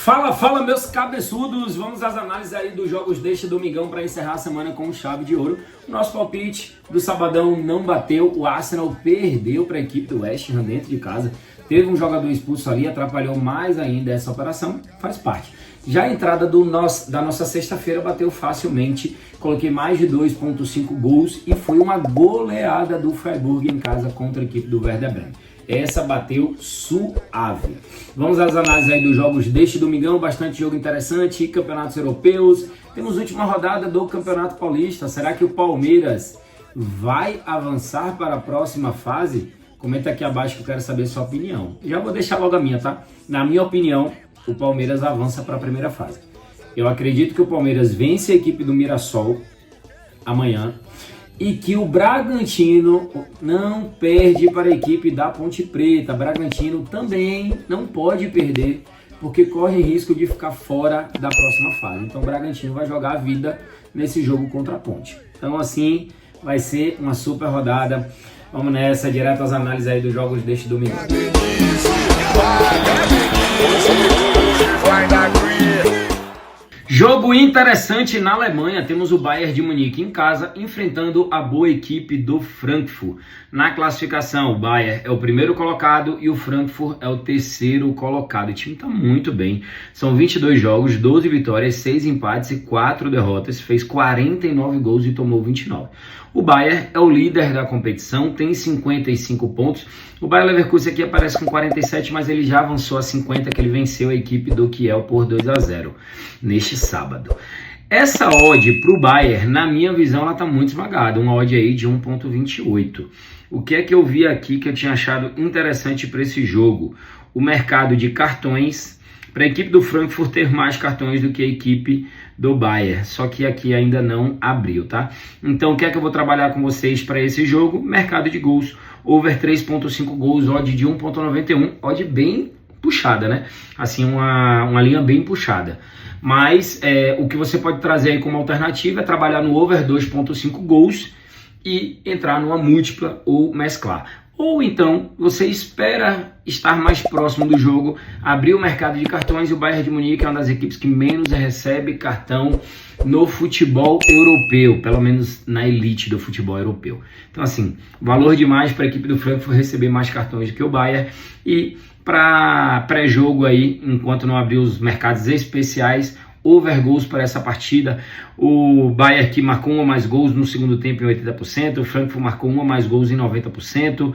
Fala, meus cabeçudos! Vamos às análises aí dos jogos deste domingão para encerrar a semana com chave de ouro. O nosso palpite do sabadão não bateu, o Arsenal perdeu para a equipe do West Ham dentro de casa. Teve um jogador expulso ali, atrapalhou mais ainda essa operação, faz parte. Já a entrada da nossa sexta-feira bateu facilmente, coloquei mais de 2.5 gols e foi uma goleada do Freiburg em casa contra a equipe do Werder Bremen. Essa bateu suave. Vamos às análises aí dos jogos deste domingão, bastante jogo interessante, campeonatos europeus. Temos a última rodada do Campeonato Paulista. Será que o Palmeiras vai avançar para a próxima fase? Comenta aqui abaixo que eu quero saber sua opinião. Já vou deixar logo a minha, tá? Na minha opinião, o Palmeiras avança para a primeira fase. Eu acredito que o Palmeiras vence a equipe do Mirassol amanhã e que o Bragantino não perde para a equipe da Ponte Preta. Bragantino também não pode perder, porque corre risco de ficar fora da próxima fase. Então o Bragantino vai jogar a vida nesse jogo contra a Ponte. Então assim, vai ser uma super rodada. Vamos nessa, direto às análises aí dos jogos deste domingo. Jogo interessante na Alemanha, temos o Bayern de Munique em casa enfrentando a boa equipe do Frankfurt. Na classificação, o Bayern é o primeiro colocado e o Frankfurt é o terceiro colocado. O time está muito bem, são 22 jogos, 12 vitórias, 6 empates e 4 derrotas, fez 49 gols e tomou 29. O Bayern é o líder da competição, tem 55 pontos. O Bayer Leverkusen aqui aparece com 47, mas ele já avançou a 50, que ele venceu a equipe do Kiel por 2-0 neste sábado. Essa odd para o Bayern, na minha visão, ela está muito esmagada, uma odd aí de 1.28. O que é que eu vi aqui que eu tinha achado interessante para esse jogo? O mercado de cartões, para a equipe do Frankfurt ter mais cartões do que a equipe do Bayern, só que aqui ainda não abriu, tá? Então o que é que eu vou trabalhar com vocês para esse jogo? Mercado de gols, over 3.5 gols, odd de 1.91, odd bem puxada, né? Assim, uma linha bem puxada. Mas o que você pode trazer aí como alternativa é trabalhar no over 2.5 gols e entrar numa múltipla ou mesclar. Ou então você espera estar mais próximo do jogo, abrir o mercado de cartões, e o Bayern de Munique é uma das equipes que menos recebe cartão no futebol europeu, pelo menos na elite do futebol europeu. Então assim, valor demais para a equipe do Frankfurt receber mais cartões do que o Bayern. E para pré-jogo aí, enquanto não abrir os mercados especiais, over gols para essa partida. O Bayern que marcou 1 ou mais gols no segundo tempo em 80%, o Frankfurt marcou 1 ou mais gols em 90%,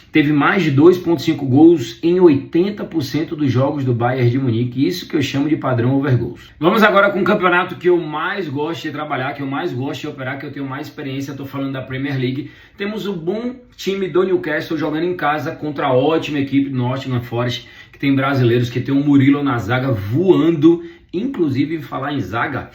teve mais de 2.5 gols em 80% dos jogos do Bayern de Munique, isso que eu chamo de padrão over gols. Vamos agora com o campeonato que eu mais gosto de trabalhar, que eu mais gosto de operar, que eu tenho mais experiência, estou falando da Premier League. Temos o bom time do Newcastle jogando em casa contra a ótima equipe do Nottingham Forest, que tem brasileiros, que tem o Murilo na zaga voando. Inclusive, falar em zaga,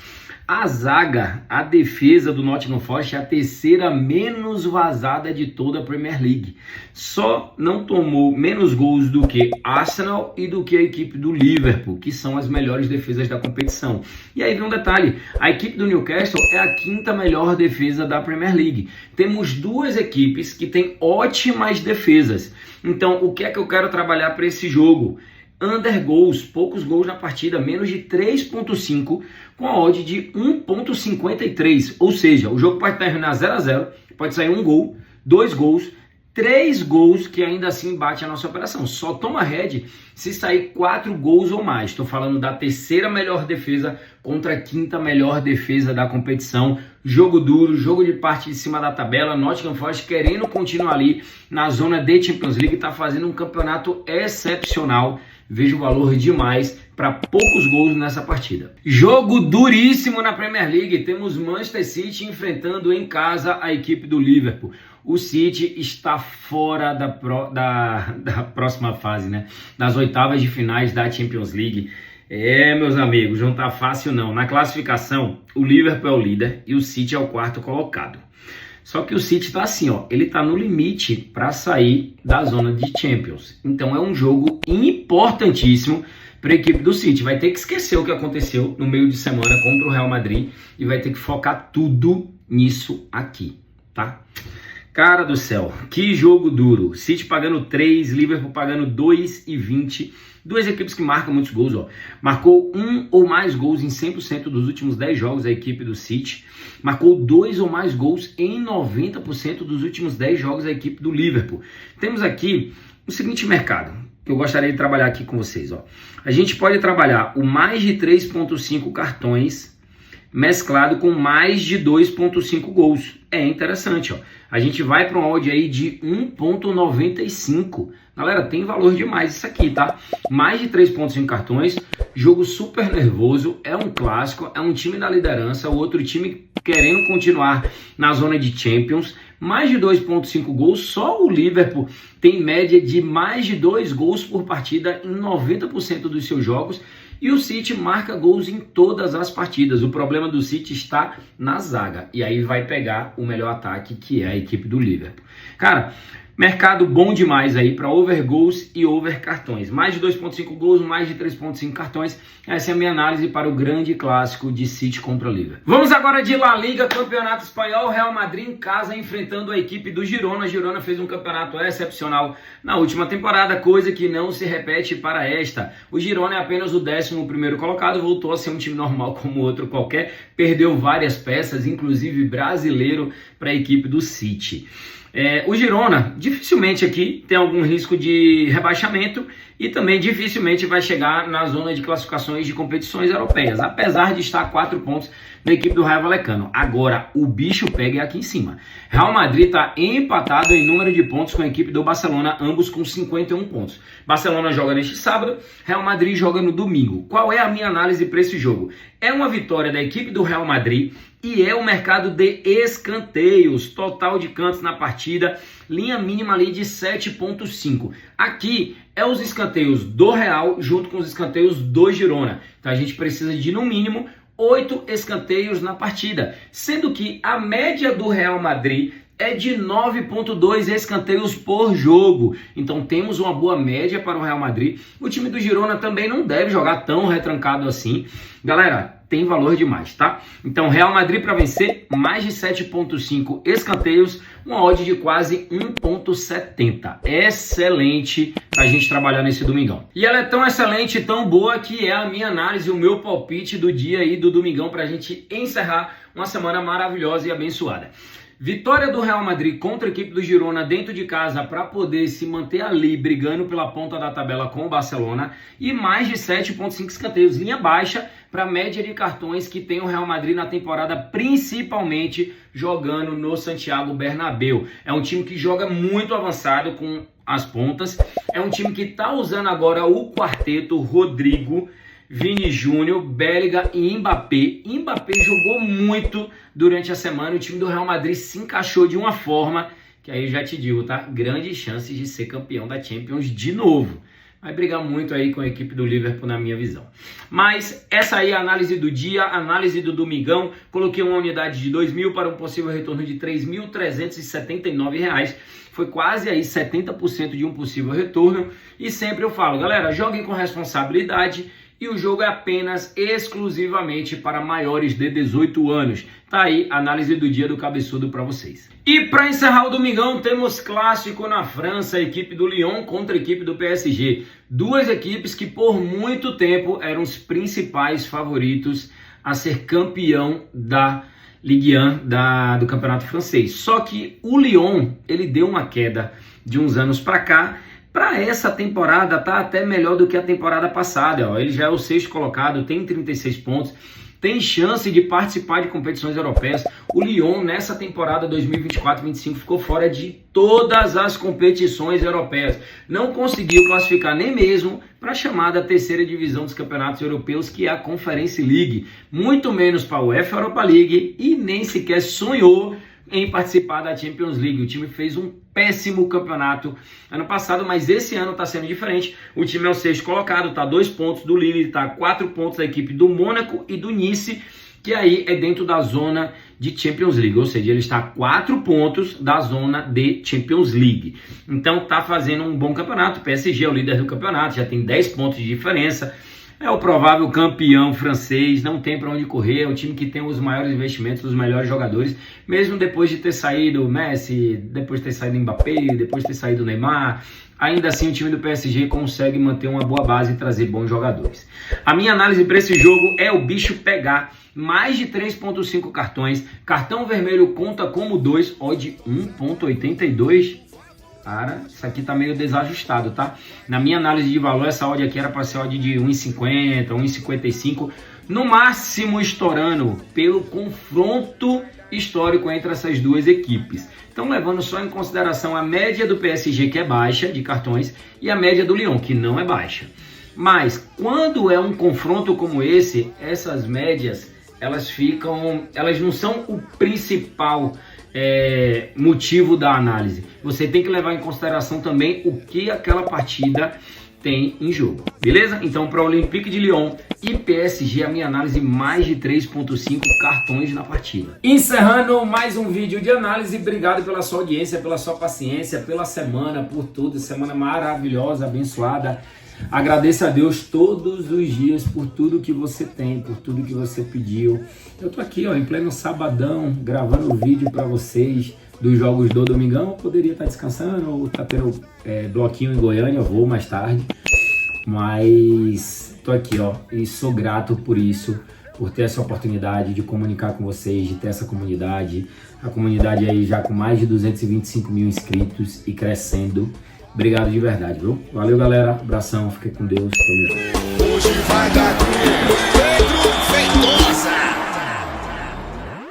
a defesa do Nottingham Forest é a terceira menos vazada de toda a Premier League. Só não tomou menos gols do que Arsenal e do que a equipe do Liverpool, que são as melhores defesas da competição. E aí vem um detalhe, a equipe do Newcastle é a quinta melhor defesa da Premier League. Temos duas equipes que têm ótimas defesas. Então, o que é que eu quero trabalhar para esse jogo? Under gols, poucos gols na partida, menos de 3.5 com a odd de 1.53, ou seja, o jogo pode terminar 0-0, pode sair 1 gol, 2 gols, 3 gols, que ainda assim bate a nossa operação. Só toma head se sair 4 gols ou mais. Estou falando da terceira melhor defesa contra a quinta melhor defesa da competição. Jogo duro, jogo de parte de cima da tabela. Nottingham Forest querendo continuar ali na zona de Champions League, está fazendo um campeonato excepcional. Vejo valor demais para poucos gols nessa partida. Jogo duríssimo na Premier League. Temos Manchester City enfrentando em casa a equipe do Liverpool. O City está fora da próxima fase, né? Das oitavas de finais da Champions League. Meus amigos, não tá fácil não. Na classificação, o Liverpool é o líder e o City é o quarto colocado. Só que o City tá assim, ó, ele tá no limite para sair da zona de Champions. Então é um jogo importantíssimo para a equipe do City. Vai ter que esquecer o que aconteceu no meio de semana contra o Real Madrid e vai ter que focar tudo nisso aqui, tá? Cara do céu, que jogo duro. City pagando 3, Liverpool pagando 2,20. Duas equipes que marcam muitos gols, ó. Marcou um ou mais gols em 100% dos últimos 10 jogos a equipe do City. Marcou 2 ou mais gols em 90% dos últimos 10 jogos a equipe do Liverpool. Temos aqui o seguinte mercado que eu gostaria de trabalhar aqui com vocês, ó. A gente pode trabalhar o mais de 3.5 cartões mesclado com mais de 2.5 gols. É interessante, ó. A gente vai para um odd aí de 1.95. Galera, tem valor demais isso aqui, tá? Mais de 3.5 cartões, jogo super nervoso, é um clássico, é um time da liderança, o outro time querendo continuar na zona de Champions. Mais de 2.5 gols, só o Liverpool tem média de mais de 2 gols por partida em 90% dos seus jogos. E o City marca gols em todas as partidas. O problema do City está na zaga. E aí vai pegar o melhor ataque, que é a equipe do Liverpool. Cara, mercado bom demais aí para over gols e over cartões. Mais de 2.5 gols, mais de 3.5 cartões. Essa é a minha análise para o grande clássico de City contra Liverpool. Vamos agora de La Liga, Campeonato Espanhol. Real Madrid em casa enfrentando a equipe do Girona. Girona fez um campeonato excepcional na última temporada, coisa que não se repete para esta. O Girona é apenas o 11º colocado, voltou a ser um time normal como outro qualquer. Perdeu várias peças, inclusive brasileiro, para a equipe do City. O Girona dificilmente aqui tem algum risco de rebaixamento e também dificilmente vai chegar na zona de classificações de competições europeias, apesar de estar a 4 pontos da equipe do Raio Vallecano. Agora, o bicho pega aqui em cima. Real Madrid está empatado em número de pontos com a equipe do Barcelona, ambos com 51 pontos. Barcelona joga neste sábado, Real Madrid joga no domingo. Qual é a minha análise para esse jogo? É uma vitória da equipe do Real Madrid e é o mercado de escanteios, total de cantos na partida, linha mínima ali de 7.5. Aqui é os escanteios do Real junto com os escanteios do Girona. Então a gente precisa de no mínimo 8 escanteios na partida, sendo que a média do Real Madrid é de 9.2 escanteios por jogo. Então temos uma boa média para o Real Madrid. O time do Girona também não deve jogar tão retrancado assim. Galera, tem valor demais, tá? Então Real Madrid para vencer, mais de 7.5 escanteios, uma odd de quase 1.70. Excelente pra gente trabalhar nesse domingão. E ela é tão excelente, tão boa, que é a minha análise, o meu palpite do dia aí do domingão pra gente encerrar uma semana maravilhosa e abençoada. Vitória do Real Madrid contra a equipe do Girona dentro de casa para poder se manter ali brigando pela ponta da tabela com o Barcelona e mais de 7.5 escanteios, linha baixa para a média de cartões que tem o Real Madrid na temporada, principalmente jogando no Santiago Bernabéu. É um time que joga muito avançado com as pontas, é um time que está usando agora o quarteto Rodrigo, Vini Júnior, Bellingham e Mbappé. Mbappé jogou muito durante a semana. O time do Real Madrid se encaixou de uma forma que aí eu já te digo, tá? Grandes chances de ser campeão da Champions de novo. Vai brigar muito aí com a equipe do Liverpool na minha visão. Mas essa aí é a análise do dia, análise do domingão. Coloquei uma unidade de 2.000 para um possível retorno de R$ 3.379. Foi quase aí 70% de um possível retorno. E sempre eu falo, galera, joguem com responsabilidade. E o jogo é apenas exclusivamente para maiores de 18 anos. Tá aí a análise do dia do cabeçudo para vocês. E para encerrar o domingão, temos clássico na França, a equipe do Lyon contra a equipe do PSG. Duas equipes que por muito tempo eram os principais favoritos a ser campeão da Ligue 1 do campeonato francês. Só que o Lyon, ele deu uma queda de uns anos para cá. Para essa temporada tá até melhor do que a temporada passada, ó. Ele já é o 6º colocado, tem 36 pontos, tem chance de participar de competições europeias. O Lyon nessa temporada 2024-25 ficou fora de todas as competições europeias. Não conseguiu classificar nem mesmo para a chamada terceira divisão dos campeonatos europeus, que é a Conference League. Muito menos para a UEFA Europa League e nem sequer sonhou em participar da Champions League. O time fez um péssimo campeonato ano passado, mas esse ano está sendo diferente. O time é o 6º colocado, está a 2 pontos do Lille, está a 4 pontos da equipe do Mônaco e do Nice, que aí é dentro da zona de Champions League, ou seja, ele está a 4 pontos da zona de Champions League. Então está fazendo um bom campeonato. O PSG é o líder do campeonato, já tem 10 pontos de diferença. É o provável campeão francês, não tem para onde correr, é o time que tem os maiores investimentos, os melhores jogadores, mesmo depois de ter saído o Messi, depois de ter saído o Mbappé, depois de ter saído o Neymar, ainda assim o time do PSG consegue manter uma boa base e trazer bons jogadores. A minha análise para esse jogo é o bicho pegar mais de 3.5 cartões. Cartão vermelho conta como 2, odd 1.82. Cara, isso aqui tá meio desajustado, tá? Na minha análise de valor, essa odd aqui era para ser odd de 1,50, 1,55, no máximo estourando pelo confronto histórico entre essas duas equipes. Então, levando só em consideração a média do PSG, que é baixa de cartões, e a média do Lyon, que não é baixa. Mas, quando é um confronto como esse, essas médias, elas não são o principal motivo da análise. Você tem que levar em consideração também o que aquela partida tem em jogo, beleza? Então, para Olympique de Lyon e PSG, a minha análise mais de 3.5 cartões na partida. Encerrando mais um vídeo de análise, obrigado pela sua audiência, pela sua paciência, pela semana, por tudo, semana maravilhosa, abençoada. Agradeço a Deus todos os dias por tudo que você tem, por tudo que você pediu. Eu tô aqui, ó, em pleno sabadão, gravando vídeo para vocês dos jogos do Domingão. Eu poderia estar descansando, ou tá tendo bloquinho em Goiânia, eu vou mais tarde. Mas tô aqui, ó, e sou grato por isso, por ter essa oportunidade de comunicar com vocês, de ter essa comunidade. A comunidade aí já com mais de 225 mil inscritos e crescendo. Obrigado de verdade, viu? Valeu, galera. Abração, fique com Deus. Tamo junto.